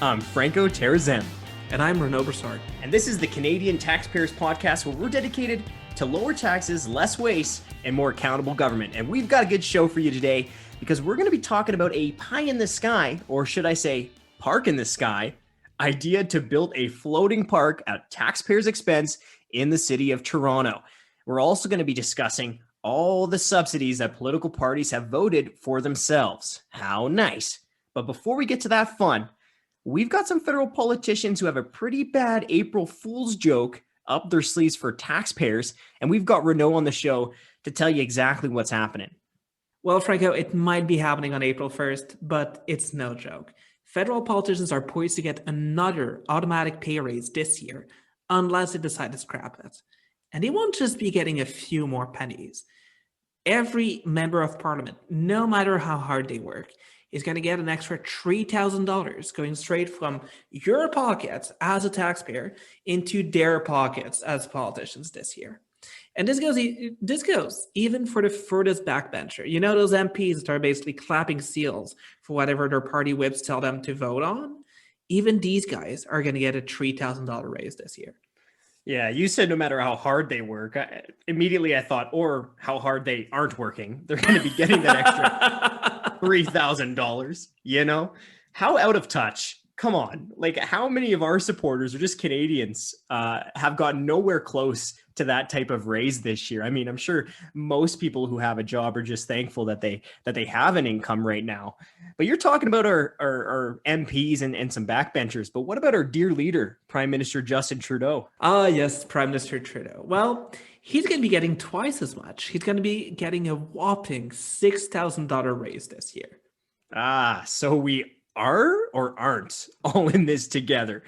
I'm Franco Terrazzano. And I'm Renaud Brossard. And this is the Canadian Taxpayers podcast, where we're dedicated to lower taxes, less waste, and more accountable government. And we've got a good show for you today because we're going to be talking about a pie in the sky, or should I say park in the sky, idea to build a floating park at taxpayers' expense in the city of Toronto. We're also going to be discussing all the subsidies that political parties have voted for themselves. How nice. But before we get to that fun, we've got some federal politicians who have a pretty bad April Fool's joke up their sleeves for taxpayers, and we've got Renaud on the show to tell you exactly what's happening. Well, Franco, it might be happening on April 1st, but it's no joke. Federal politicians are poised to get another automatic pay raise this year, unless they decide to scrap it. And they won't just be getting a few more pennies. Every member of parliament, no matter how hard they work, is going to get an extra $3,000 going straight from your pockets as a taxpayer into their pockets as politicians this year. And this goes even for the furthest backbencher. You know, those MPs that are basically clapping seals for whatever their party whips tell them to vote on? Even these guys are going to get a $3,000 raise this year. Yeah, you said no matter how hard they work. Immediately I thought, or how hard they aren't working, they're going to be getting that extra $3,000, you know? How out of touch. Come on. Like, how many of our supporters or just Canadians have gotten nowhere close to that type of raise this year? I mean, I'm sure most people who have a job are just thankful that they have an income right now. But you're talking about our MPs and some backbenchers. But what about our dear leader, Prime Minister Justin Trudeau? Yes, Prime Minister Trudeau. Well, he's going to be getting twice as much. He's going to be getting a whopping $6,000 raise this year. So we are or aren't all in this together.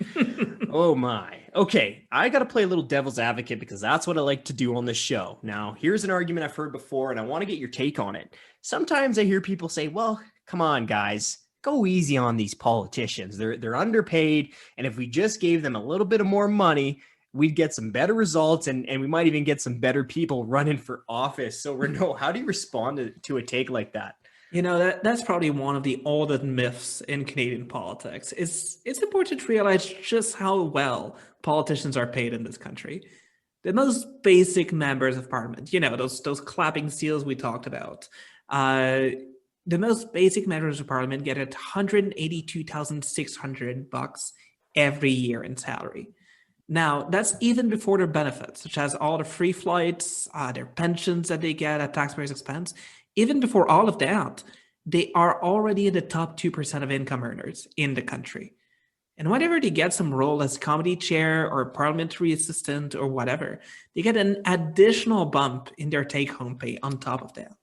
Oh my. Okay, I got to play a little devil's advocate because that's what I like to do on this show. Now, here's an argument I've heard before and I want to get your take on it. Sometimes I hear people say, well, come on, guys, go easy on these politicians. They're underpaid, and if we just gave them a little bit of more money, we'd get some better results and we might even get some better people running for office. So Renaud, how do you respond to a take like that? You know, that's probably one of the oldest myths in Canadian politics. It's important to realize just how well politicians are paid in this country. The most basic members of parliament, you know, those clapping seals we talked about, the most basic members of parliament get $182,600 every year in salary. Now, that's even before their benefits, such as all the free flights, their pensions that they get at taxpayers' expense. Even before all of that, they are already in the top 2% of income earners in the country. And whenever they get some role as committee chair or parliamentary assistant or whatever, they get an additional bump in their take-home pay on top of that.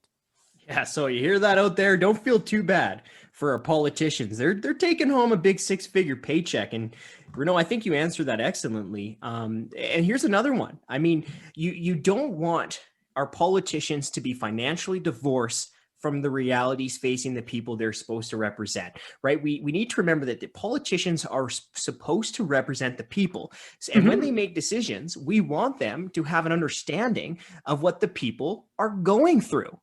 Yeah, so you hear that out there? Don't feel too bad for our politicians. They're taking home a big six-figure paycheck. And Renaud, I think you answered that excellently. And here's another one. I mean, you don't want our politicians to be financially divorced from the realities facing the people they're supposed to represent, right? We need to remember that the politicians are supposed to represent the people. And when they make decisions, we want them to have an understanding of what the people are going through.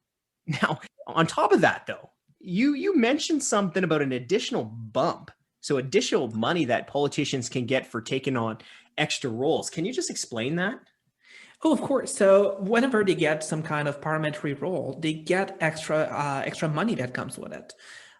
Now, on top of that, though, you mentioned something about an additional bump. So additional money that politicians can get for taking on extra roles. Can you just explain that? Oh, of course. So whenever they get some kind of parliamentary role, they get extra money that comes with it.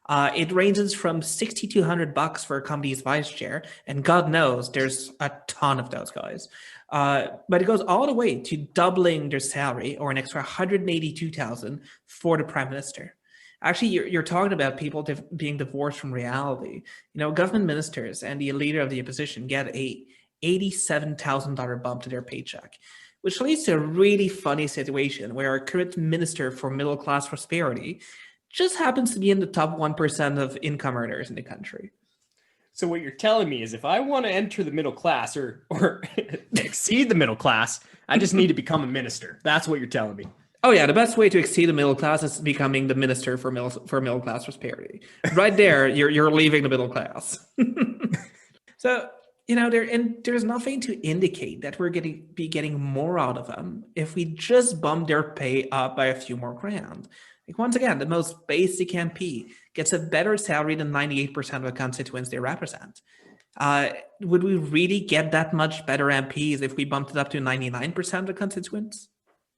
It ranges from $6,200 for a committee's vice chair, and God knows there's a ton of those guys. But it goes all the way to doubling their salary, or an extra $182,000 for the prime minister. Actually, you're talking about people being divorced from reality. You know, government ministers and the leader of the opposition get a $87,000 bump to their paycheck, which leads to a really funny situation where our current Minister for Middle Class Prosperity just happens to be in the top 1% of income earners in the country. So what you're telling me is if I want to enter the middle class or exceed the middle class, I just need to become a minister. That's what you're telling me. Oh yeah, the best way to exceed the middle class is becoming the Minister for Middle Class Prosperity. Right there, you're leaving the middle class. So, you know, there's nothing to indicate that we're going to be getting more out of them if we just bump their pay up by a few more grand. Like, once again, the most basic MP gets a better salary than 98% of the constituents they represent. Would we really get that much better MPs if we bumped it up to 99% of the constituents?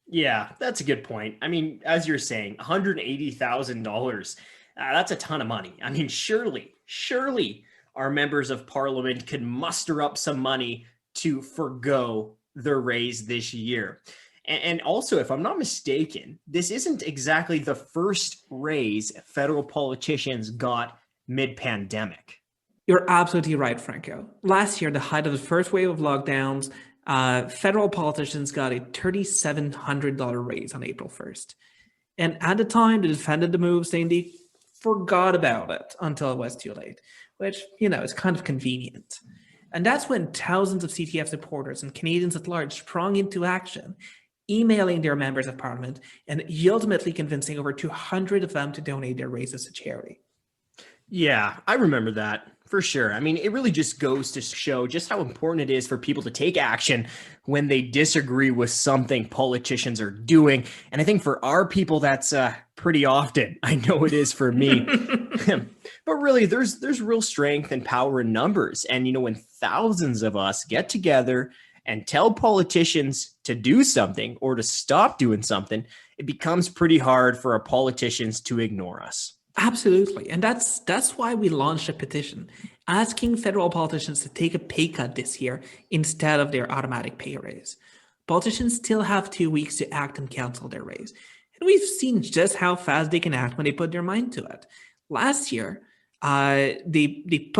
Yeah, that's a good point. I mean, as you're saying, $180,000, that's a ton of money. I mean, surely our members of parliament could muster up some money to forgo their raise this year. And also, if I'm not mistaken, this isn't exactly the first raise federal politicians got mid-pandemic. You're absolutely right, Franco. Last year, the height of the first wave of lockdowns, federal politicians got a $3,700 raise on April 1st. And at the time, they defended the move, saying they forgot about it until it was too late, which, is kind of convenient. And that's when thousands of CTF supporters and Canadians at large sprung into action, emailing their members of parliament and ultimately convincing over 200 of them to donate their raises to charity. Yeah, I remember that for sure. I mean, it really just goes to show just how important it is for people to take action when they disagree with something politicians are doing. And I think for our people, that's pretty often. I know it is for me. But really, there's real strength and power in numbers. And, when thousands of us get together and tell politicians to do something or to stop doing something, it becomes pretty hard for our politicians to ignore us. Absolutely. And that's why we launched a petition asking federal politicians to take a pay cut this year instead of their automatic pay raise. Politicians still have 2 weeks to act and cancel their raise. And we've seen just how fast they can act when they put their mind to it. Last year, they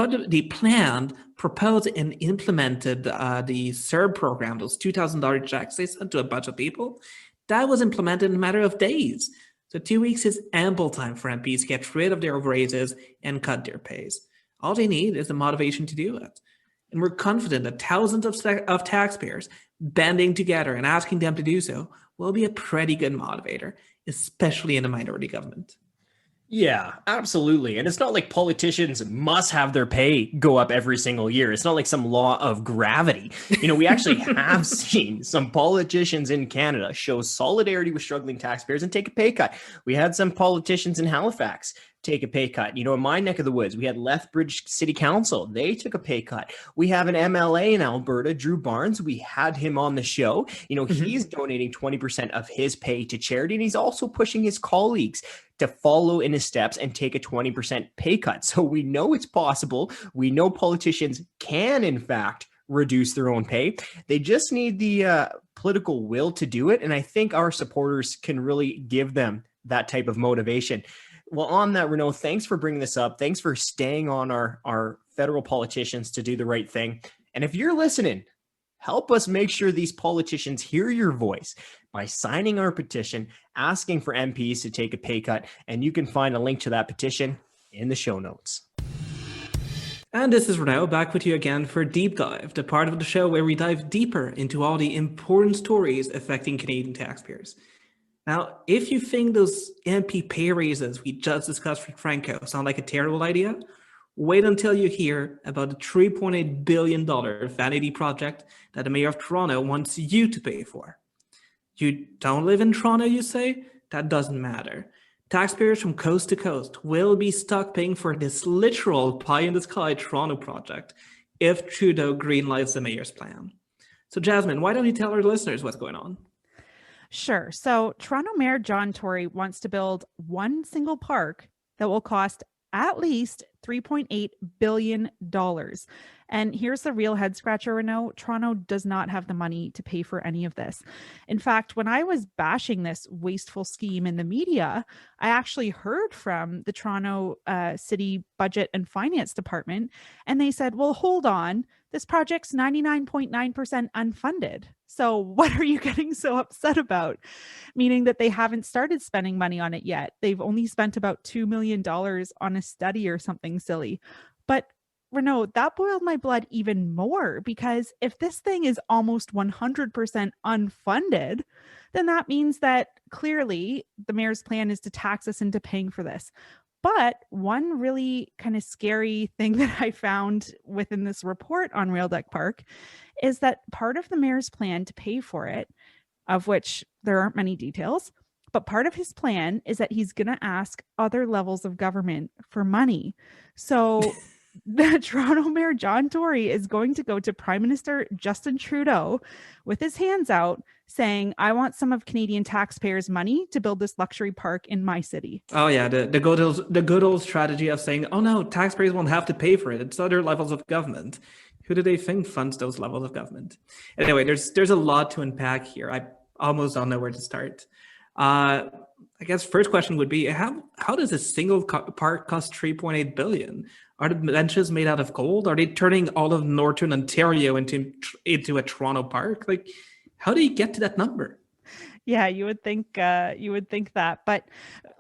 planned, proposed, and implemented the CERB program, those $2,000 checks they sent to a bunch of people. That was implemented in a matter of days. So 2 weeks is ample time for MPs to get rid of their raises and cut their pays. All they need is the motivation to do it. And we're confident that thousands of taxpayers banding together and asking them to do so will be a pretty good motivator, especially in a minority government. Yeah, absolutely. And it's not like politicians must have their pay go up every single year. It's not like some law of gravity. We actually have seen some politicians in Canada show solidarity with struggling taxpayers and take a pay cut. We had some politicians in Halifax take a pay cut. In my neck of the woods, we had Lethbridge City Council. They took a pay cut. We have an MLA in Alberta, Drew Barnes. We had him on the show. He's donating 20% of his pay to charity, and he's also pushing his colleagues to follow in his steps and take a 20% pay cut. So we know it's possible. We know politicians can, in fact, reduce their own pay. They just need the political will to do it. And I think our supporters can really give them that type of motivation. Well, on that, Renaud, thanks for bringing this up. Thanks for staying on our federal politicians to do the right thing. And if you're listening, help us make sure these politicians hear your voice by signing our petition, asking for MPs to take a pay cut. And you can find a link to that petition in the show notes. And this is Renaud back with you again for Deep Dive, the part of the show where we dive deeper into all the important stories affecting Canadian taxpayers. Now, if you think those MP pay raises we just discussed with Franco sound like a terrible idea, wait until you hear about the $3.8 billion vanity project that the Mayor of Toronto wants you to pay for. You don't live in Toronto, you say? That doesn't matter. Taxpayers from coast to coast will be stuck paying for this literal pie-in-the-sky Toronto project if Trudeau greenlights the mayor's plan. So Jasmine, why don't you tell our listeners what's going on? Sure. So Toronto Mayor John Tory wants to build one single park that will cost at least $3.8 billion. And here's the real head scratcher, Renaud. Toronto does not have the money to pay for any of this. In fact, when I was bashing this wasteful scheme in the media, I actually heard from the Toronto City Budget and Finance Department, and they said, well, hold on, this project's 99.9% unfunded. So what are you getting so upset about? Meaning that they haven't started spending money on it yet. They've only spent about $2 million on a study or something silly. But Renaud, that boiled my blood even more, because if this thing is almost 100% unfunded, then that means that clearly the mayor's plan is to tax us into paying for this. But one really kind of scary thing that I found within this report on Rail Deck Park is that part of the mayor's plan to pay for it, of which there aren't many details, But part of his plan is that he's going to ask other levels of government for money. So the Toronto Mayor John Tory is going to go to Prime Minister Justin Trudeau with his hands out saying, I want some of Canadian taxpayers' money to build this luxury park in my city. Oh yeah, the good old strategy of saying, oh no, taxpayers won't have to pay for it. It's other levels of government. Who do they think funds those levels of government? Anyway, there's a lot to unpack here. I almost don't know where to start. I guess first question would be, how does a single park cost 3.8 billion? Are the benches made out of gold? Are they turning all of Northern Ontario into a Toronto park? Like, how do you get to that number? Yeah, you would think that, but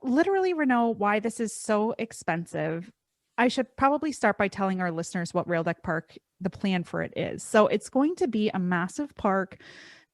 literally, Renaud, why this is so expensive. I should probably start by telling our listeners what Rail Deck Park, the plan for it is. So it's going to be a massive park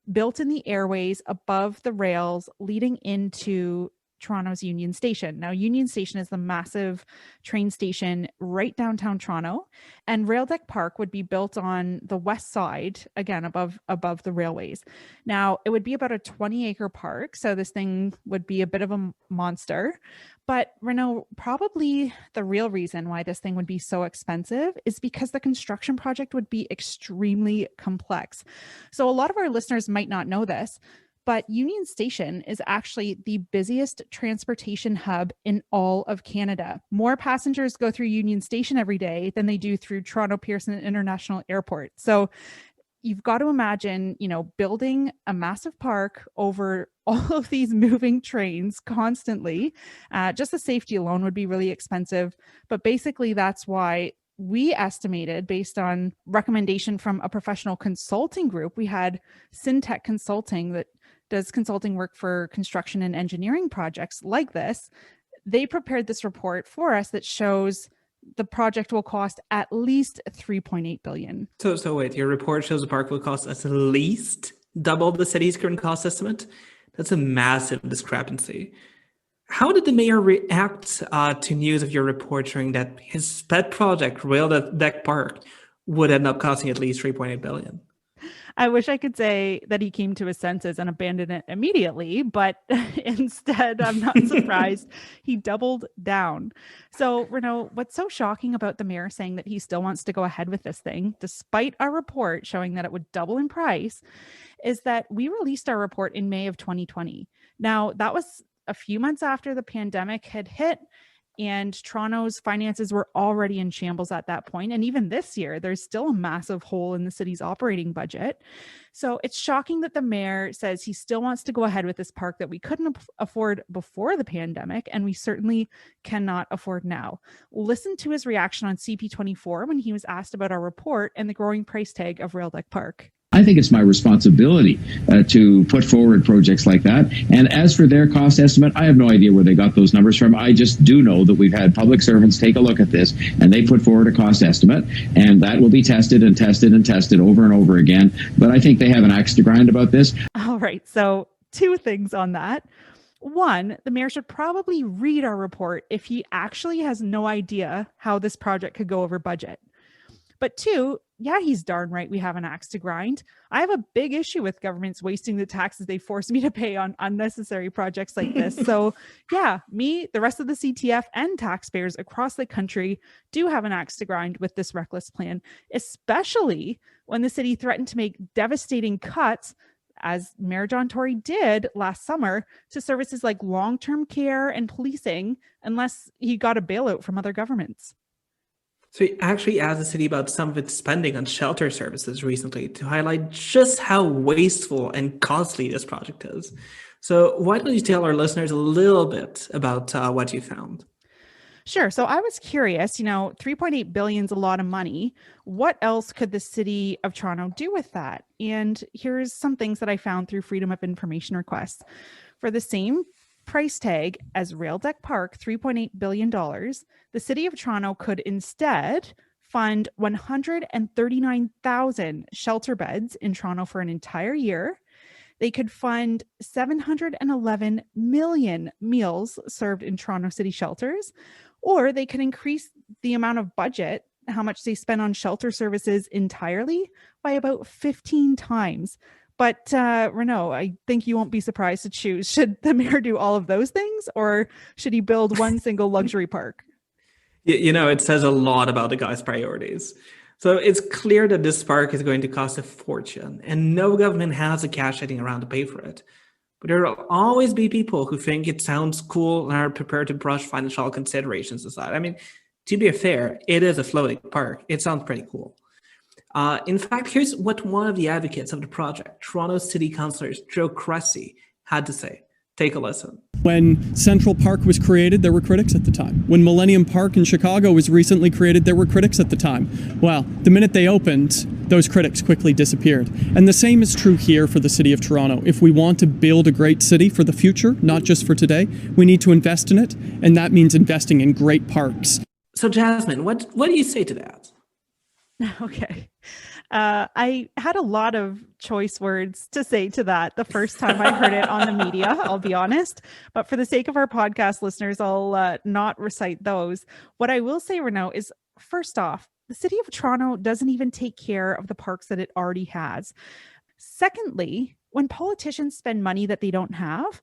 built in the airways above the rails leading into Toronto's Union Station. Now, Union Station is the massive train station right downtown Toronto, and Rail Deck Park would be built on the west side, again, above the railways. Now, it would be about a 20-acre park, so this thing would be a bit of a monster. But Renaud, probably the real reason why this thing would be so expensive is because the construction project would be extremely complex. So a lot of our listeners might not know this, but Union Station is actually the busiest transportation hub in all of Canada. More passengers go through Union Station every day than they do through Toronto Pearson International Airport. So you've got to imagine, building a massive park over all of these moving trains constantly. Just the safety alone would be really expensive. But basically, that's why we estimated, based on recommendation from a professional consulting group, we had Syntech Consulting that does consulting work for construction and engineering projects like this. They prepared this report for us that shows the project will cost at least $3.8 billion. So wait, your report shows the park will cost at least double the city's current cost estimate? That's a massive discrepancy. How did the mayor react to news of your report showing that his pet project, Rail Deck Park, would end up costing at least $3.8 billion? I wish I could say that he came to his senses and abandoned it immediately, but instead, I'm not surprised. He doubled down. So, Renaud, what's so shocking about the mayor saying that he still wants to go ahead with this thing, despite our report showing that it would double in price, is that we released our report in May of 2020. Now, that was a few months after the pandemic had hit, and Toronto's finances were already in shambles at that point. And even this year, there's still a massive hole in the city's operating budget. So it's shocking that the mayor says he still wants to go ahead with this park that we couldn't afford before the pandemic, and we certainly cannot afford now. Listen to his reaction on CP24 when he was asked about our report and the growing price tag of Rail Deck Park. I think it's my responsibility to put forward projects like that. And as for their cost estimate, I have no idea where they got those numbers from. I just do know that we've had public servants take a look at this, and they put forward a cost estimate, and that will be tested and tested and tested over and over again. But I think they have an axe to grind about this. All right. So 2 things on that. One, the mayor should probably read our report if he actually has no idea how this project could go over budget. But 2, yeah, he's darn right we have an axe to grind. I have a big issue with governments wasting the taxes they force me to pay on unnecessary projects like this. So yeah, me, the rest of the CTF, and taxpayers across the country do have an axe to grind with this reckless plan, especially when the city threatened to make devastating cuts, as Mayor John Tory did last summer, to services like long-term care and policing, unless he got a bailout from other governments. So he actually asked the city about some of its spending on shelter services recently to highlight just how wasteful and costly this project is. So why don't you tell our listeners a little bit about what you found? Sure. So I was curious, $3.8 billion is a lot of money. What else could the city of Toronto do with that? And here's some things that I found through Freedom of Information requests. For the same price tag as Rail Deck Park, $3.8 billion, the city of Toronto could instead fund 139,000 shelter beds in Toronto for an entire year. They could fund 711 million meals served in Toronto city shelters, or they could increase the amount of budget, how much they spend on shelter services entirely, by about 15 times. But Renaud, I think you won't be surprised to choose. Should the mayor do all of those things, or should he build one single luxury park? It says a lot about the guy's priorities. So it's clear that this park is going to cost a fortune, and no government has the cash sitting around to pay for it. But there will always be people who think it sounds cool and are prepared to brush financial considerations aside. I mean, to be fair, it is a floating park. It sounds pretty cool. In fact, here's what one of the advocates of the project, Toronto City Councillor Joe Cressy, had to say. Take a listen. When Central Park was created, there were critics at the time. When Millennium Park in Chicago was recently created, there were critics at the time. Well, the minute they opened, those critics quickly disappeared. And the same is true here for the City of Toronto. If we want to build a great city for the future, not just for today, we need to invest in it, and that means investing in great parks. So Jasmine, what do you say to that? Okay. I had a lot of choice words to say to that the first time I heard it on the media, I'll be honest. But for the sake of our podcast listeners, I'll not recite those. What I will say, Renaud, is first off, the City of Toronto doesn't even take care of the parks that it already has. Secondly, when politicians spend money that they don't have,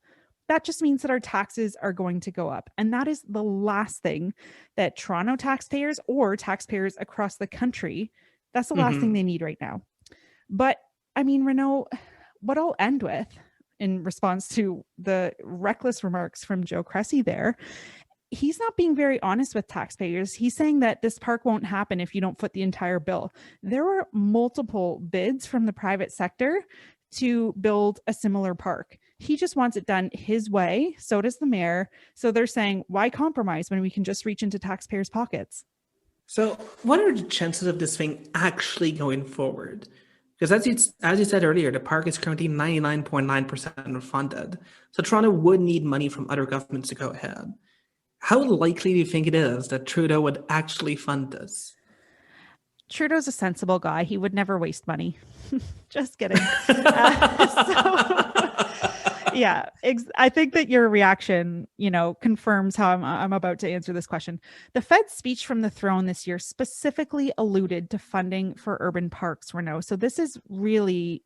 that just means that our taxes are going to go up. And that is the last thing that Toronto taxpayers or taxpayers across the country, that's the last thing they need right now. But I mean, Renaud, what I'll end with in response to the reckless remarks from Joe Cressy there, he's not being very honest with taxpayers. He's saying that this park won't happen if you don't foot the entire bill. There were multiple bids from the private sector to build a similar park. He just wants it done his way. So does the mayor. So they're saying, why compromise when we can just reach into taxpayers' pockets? So what are the chances of this thing actually going forward? Because as you said earlier, the park is currently 99.9% funded. So Toronto would need money from other governments to go ahead. How likely do you think it is that Trudeau would actually fund this? Trudeau's a sensible guy. He would never waste money. Just kidding. Yeah, I think that your reaction, confirms how I'm about to answer this question. The Fed's speech from the throne this year specifically alluded to funding for urban parks, Renaud. So this is really,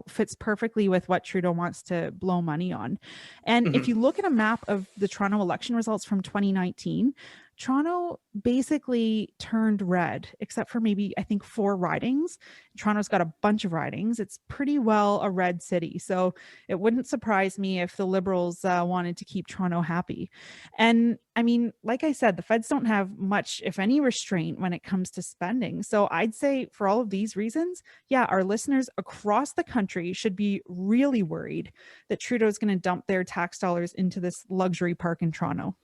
fits perfectly with what Trudeau wants to blow money on. And if you look at a map of the Toronto election results from 2019, Toronto basically turned red, except for maybe, I think, 4 ridings. Toronto's got a bunch of ridings. It's pretty well a red city. So it wouldn't surprise me if the Liberals wanted to keep Toronto happy. And I mean, like I said, the feds don't have much, if any, restraint when it comes to spending. So I'd say for all of these reasons, yeah, our listeners across the country should be really worried that Trudeau's going to dump their tax dollars into this luxury park in Toronto.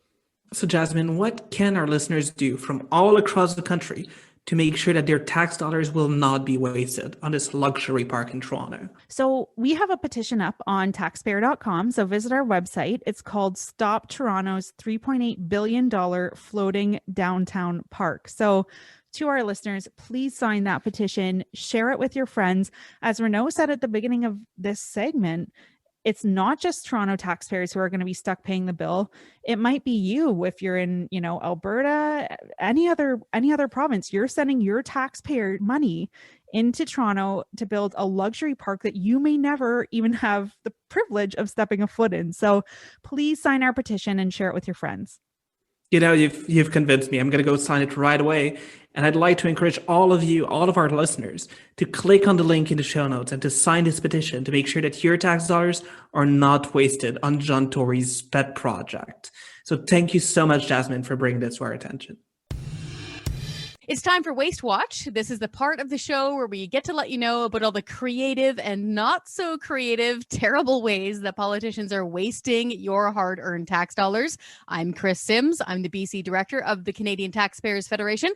So Jasmine, what can our listeners do from all across the country to make sure that their tax dollars will not be wasted on this luxury park in Toronto? So we have a petition up on taxpayer.com. So visit our website. It's called Stop Toronto's $3.8 billion floating downtown park. So to our listeners, please sign that petition, share it with your friends. As Renaud said at the beginning of this segment, it's not just Toronto taxpayers who are going to be stuck paying the bill. It might be you if you're in, Alberta, any other province. You're sending your taxpayer money into Toronto to build a luxury park that you may never even have the privilege of stepping a foot in. So please sign our petition and share it with your friends. You've convinced me. I'm going to go sign it right away. And I'd like to encourage all of our listeners, to click on the link in the show notes and to sign this petition to make sure that your tax dollars are not wasted on John Tory's pet project. So thank you so much, Jasmine, for bringing this to our attention. It's time for Waste Watch. This is the part of the show where we get to let you know about all the creative and not so creative, terrible ways that politicians are wasting your hard-earned tax dollars. I'm Chris Sims. I'm the BC Director of the Canadian Taxpayers Federation,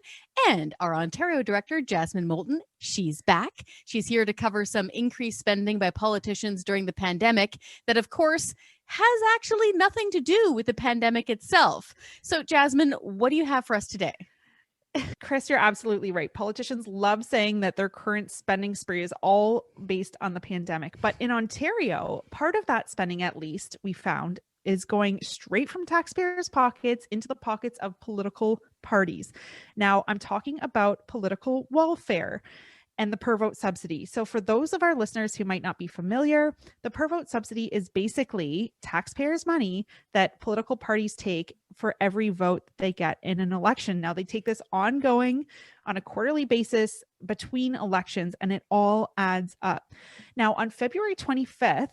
and our Ontario Director, Jasmine Moulton. She's back. She's here to cover some increased spending by politicians during the pandemic that, of course, has actually nothing to do with the pandemic itself. So, Jasmine, what do you have for us today? Chris, you're absolutely right. Politicians love saying that their current spending spree is all based on the pandemic. But in Ontario, part of that spending, at least we found, is going straight from taxpayers' pockets into the pockets of political parties. Now, I'm talking about political welfare. and the per vote subsidy. So for those of our listeners who might not be familiar, the per vote subsidy is basically taxpayers' money that political parties take for every vote they get in an election. Now, they take this ongoing on a quarterly basis between elections, and it all adds up. Now, on February 25th,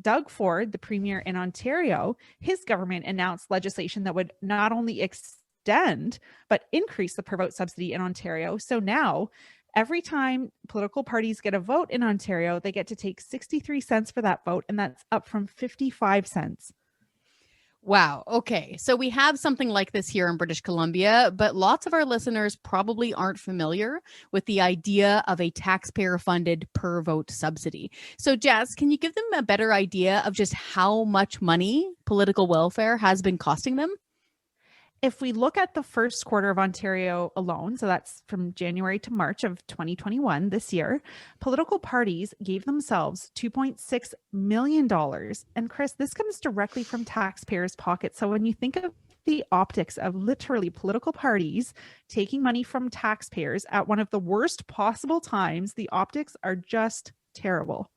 Doug Ford, the premier in Ontario, his government announced legislation that would not only extend but increase the per vote subsidy in Ontario. So now, every time political parties get a vote in Ontario, they get to take 63 cents for that vote, and that's up from 55 cents. Wow. Okay. So we have something like this here in British Columbia, but lots of our listeners probably aren't familiar with the idea of a taxpayer-funded per vote subsidy. So Jess, can you give them a better idea of just how much money political welfare has been costing them? If we look at the first quarter of Ontario alone, so that's from January to March of 2021, this year, political parties gave themselves $2.6 million. And Chris, this comes directly from taxpayers' pockets. So when you think of the optics of literally political parties taking money from taxpayers at one of the worst possible times, the optics are just terrible.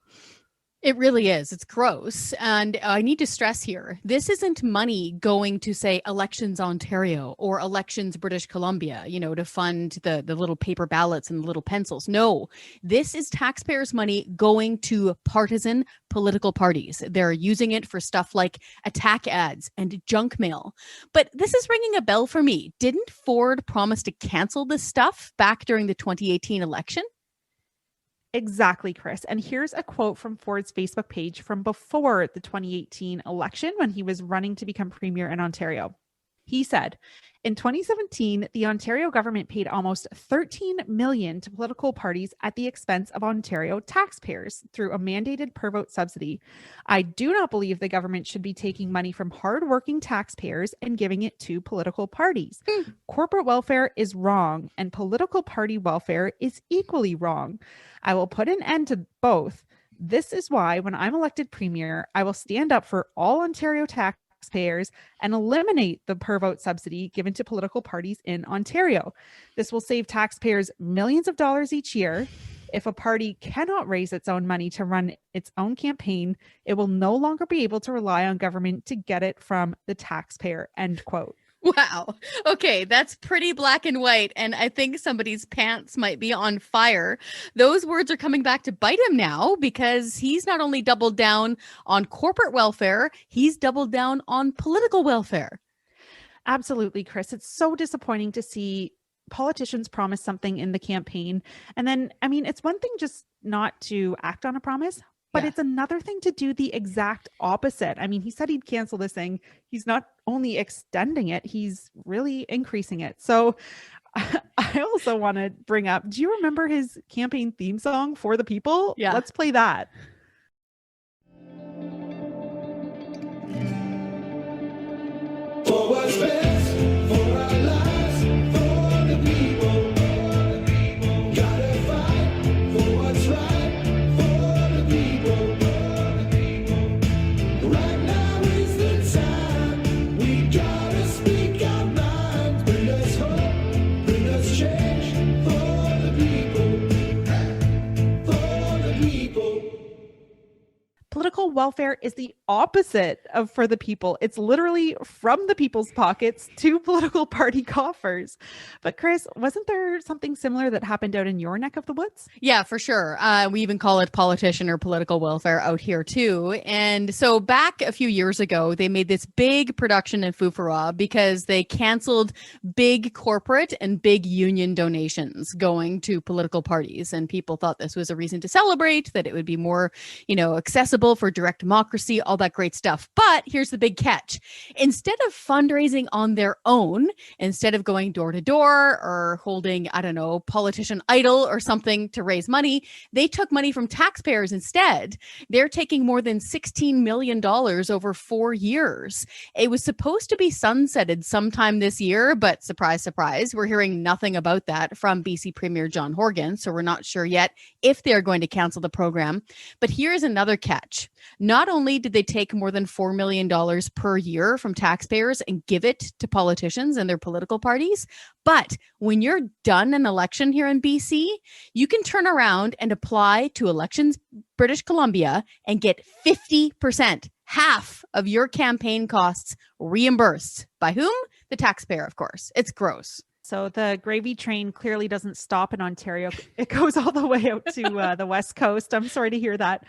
It really is. It's gross. And I need to stress here, this isn't money going to, say, Elections Ontario or Elections British Columbia, to fund the little paper ballots and the little pencils. No, this is taxpayers' money going to partisan political parties. They're using it for stuff like attack ads and junk mail. But this is ringing a bell for me. Didn't Ford promise to cancel this stuff back during the 2018 election? Exactly, Chris. And here's a quote from Ford's Facebook page from before the 2018 election when he was running to become premier in Ontario. He said, in 2017, the Ontario government paid almost $13 million to political parties at the expense of Ontario taxpayers through a mandated per vote subsidy. I do not believe the government should be taking money from hardworking taxpayers and giving it to political parties. Corporate welfare is wrong, and political party welfare is equally wrong. I will put an end to both. This is why, when I'm elected premier, I will stand up for all Ontario taxpayers and eliminate the per vote subsidy given to political parties in Ontario. This will save taxpayers millions of dollars each year. If a party cannot raise its own money to run its own campaign, it will no longer be able to rely on government to get it from the taxpayer, end quote. Wow. Okay, that's pretty black and white, and I think somebody's pants might be on fire. Those words are coming back to bite him now because he's not only doubled down on corporate welfare, he's doubled down on political welfare. Absolutely, Chris. It's so disappointing to see politicians promise something in the campaign. And then, it's one thing just not to act on a promise, but it's another thing to do the exact opposite. He said he'd cancel this thing. He's not only extending it, he's really increasing it. So I also want to bring up, do you remember his campaign theme song, For the People? Yeah. Let's play that. For what's best for our lives, for the people. Gotta fight for what's right, for the people. Right now is the time, we gotta speak our minds. Bring us hope, bring us change, for the people. For the people. Political welfare is the opposite of for the people. It's literally from the people's pockets to political party coffers. But Chris, wasn't there something similar that happened out in your neck of the woods? Yeah, for sure. We even call it politician or political welfare out here too. And so back a few years ago, they made this big production in Fufara because they canceled big corporate and big union donations going to political parties. And people thought this was a reason to celebrate, that it would be more, accessible for direct democracy, all that great stuff. But here's the big catch. Instead of fundraising on their own, instead of going door to door or holding, politician idol or something to raise money, they took money from taxpayers instead. They're taking more than $16 million over 4 years. It was supposed to be sunsetted sometime this year, but surprise, surprise, we're hearing nothing about that from BC Premier John Horgan. So we're not sure yet if they're going to cancel the program. But here's another catch. much. Not only did they take more than $4 million per year from taxpayers and give it to politicians and their political parties, but when you're done an election here in BC, you can turn around and apply to Elections British Columbia and get 50%, half of your campaign costs reimbursed. By whom? The taxpayer, of course. It's gross. So the gravy train clearly doesn't stop in Ontario. It goes all the way out to the West Coast. I'm sorry to hear that.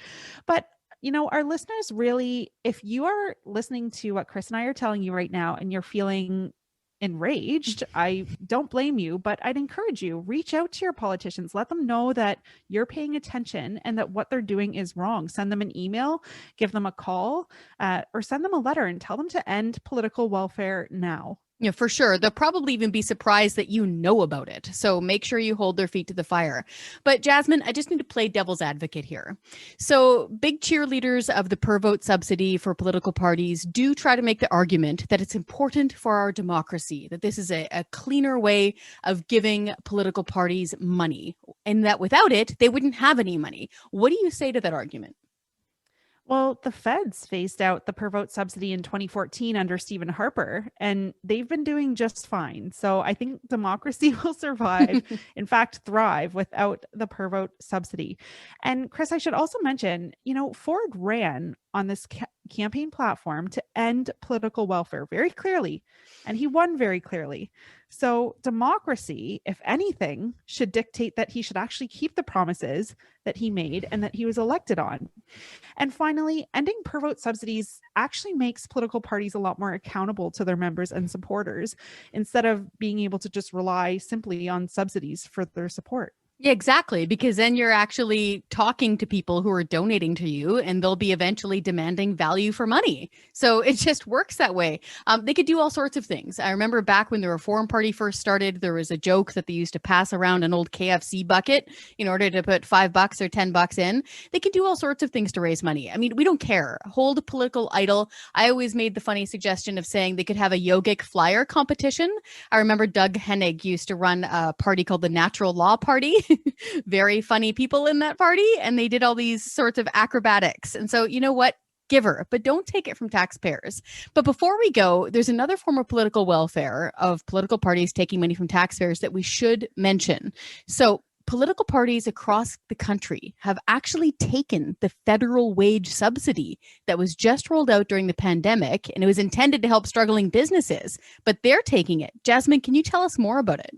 But, you know, our listeners really, if you are listening to what Chris and I are telling you right now and you're feeling enraged, I don't blame you, but I'd encourage you, reach out to your politicians, let them know that you're paying attention and that what they're doing is wrong. Send them an email, give them a call, or send them a letter and tell them to end political welfare now. Yeah, for sure. They'll probably even be surprised that you know about it. So make sure you hold their feet to the fire. But Jasmine, I just need to play devil's advocate here. So big cheerleaders of the per vote subsidy for political parties do try to make the argument that it's important for our democracy, that this is a cleaner way of giving political parties money, and that without it, they wouldn't have any money. What do you say to that argument? Well, the feds phased out the per vote subsidy in 2014 under Stephen Harper, and they've been doing just fine. So I think democracy will survive, in fact, thrive without the per vote subsidy. And Chris, I should also mention, you know, Ford ran on this campaign platform to end political welfare very clearly, and he won very clearly. So democracy, if anything, should dictate that he should actually keep the promises that he made and that he was elected on. And finally, ending per vote subsidies actually makes political parties a lot more accountable to their members and supporters instead of being able to just rely simply on subsidies for their support. Yeah, exactly. Because then you're actually talking to people who are donating to you, and they'll be eventually demanding value for money. So it just works that way. They could do all sorts of things. I remember back when the Reform Party first started, there was a joke that they used to pass around an old KFC bucket in order to put $5 or $10 in. They could do all sorts of things to raise money. I mean, we don't care. Hold a political idol. I always made the funny suggestion of saying they could have a yogic flyer competition. I remember Doug Hennig used to run a party called the Natural Law Party. Very funny people in that party, and they did all these sorts of acrobatics. And so, you know what? Give her, but don't take it from taxpayers. But before we go, there's another form of political welfare of political parties taking money from taxpayers that we should mention. So political parties across the country have actually taken the federal wage subsidy that was just rolled out during the pandemic, and it was intended to help struggling businesses, but they're taking it. Jasmine, can you tell us more about it?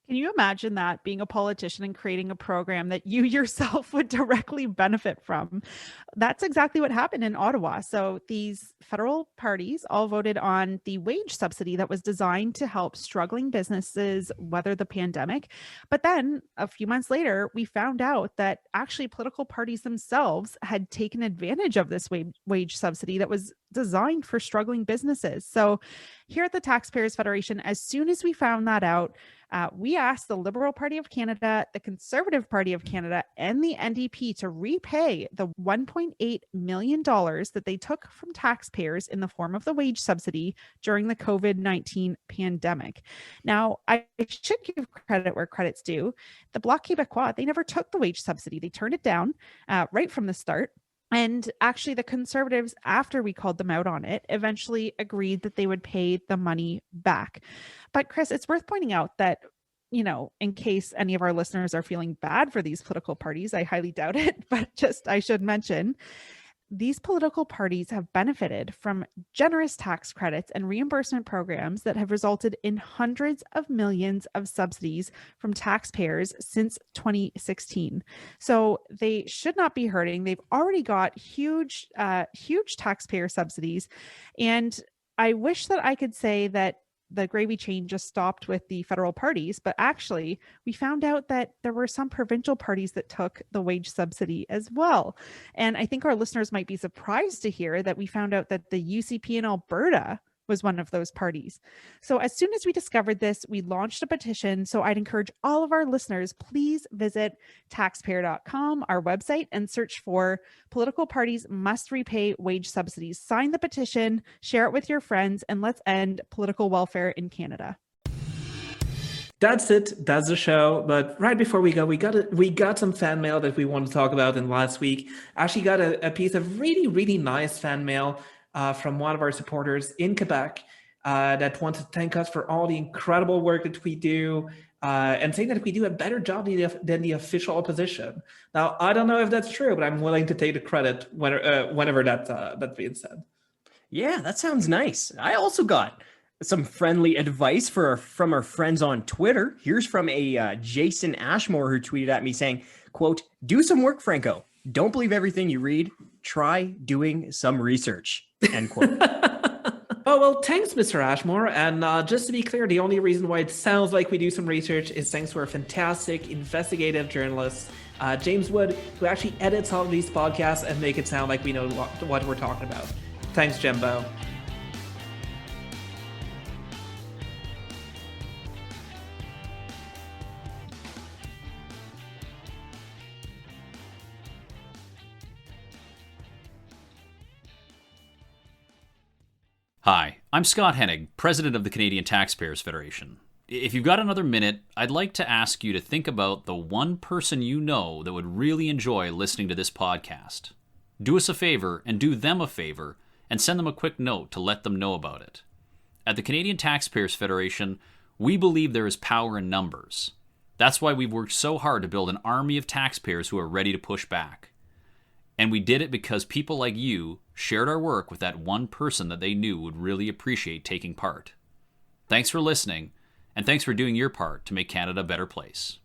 Can you imagine that, being a politician and creating a program that you yourself would directly benefit from? That's exactly what happened in Ottawa. So these federal parties all voted on the wage subsidy that was designed to help struggling businesses weather the pandemic. But then a few months later, we found out that actually political parties themselves had taken advantage of this wage subsidy that was designed for struggling businesses. So here at the Taxpayers Federation, as soon as we found that out, we asked the Liberal Party of Canada, the Conservative Party of Canada, and the NDP to repay the $1.8 million that they took from taxpayers in the form of the wage subsidy during the COVID-19 pandemic. Now, I should give credit where credit's due. The Bloc Québécois, they never took the wage subsidy. They turned it down right from the start. And actually, the Conservatives, after we called them out on it, eventually agreed that they would pay the money back. But Chris, it's worth pointing out that, you know, in case any of our listeners are feeling bad for these political parties, I highly doubt it, but just I should mention, these political parties have benefited from generous tax credits and reimbursement programs that have resulted in hundreds of millions of subsidies from taxpayers since 2016. So they should not be hurting. They've already got huge taxpayer subsidies. And I wish that I could say that the gravy train just stopped with the federal parties, but actually we found out that there were some provincial parties that took the wage subsidy as well. And I think our listeners might be surprised to hear that we found out that the UCP in Alberta was one of those parties. So as soon as we discovered this, we launched a petition. So I'd encourage all of our listeners, please visit taxpayer.com, our website, and search for political parties must repay wage subsidies. Sign the petition, share it with your friends, and let's end political welfare in Canada. That's it. That's the show. But right before we go, we got some fan mail that we want to talk about. In last week, actually got a piece of really nice fan mail from one of our supporters in Quebec that wants to thank us for all the incredible work that we do. And saying that we do a better job than the official opposition. Now, I don't know if that's true, but I'm willing to take the credit whenever that's being said. Yeah, that sounds nice. I also got some friendly advice from our friends on Twitter. Here's from a Jason Ashmore who tweeted at me saying, quote, "Do some work, Franco. Don't believe everything you read. Try doing some research," end quote. Oh, well, thanks, Mr. Ashmore. And just to be clear, the only reason why it sounds like we do some research is thanks to our fantastic investigative journalist, James Wood, who actually edits all of these podcasts and make it sound like we know what we're talking about. Thanks, Jimbo. Hi, I'm Scott Hennig, President of the Canadian Taxpayers Federation. If you've got another minute, I'd like to ask you to think about the one person you know that would really enjoy listening to this podcast. Do us a favor and do them a favor and send them a quick note to let them know about it. At the Canadian Taxpayers Federation, we believe there is power in numbers. That's why we've worked so hard to build an army of taxpayers who are ready to push back. And we did it because people like you shared our work with that one person that they knew would really appreciate taking part. Thanks for listening, and thanks for doing your part to make Canada a better place.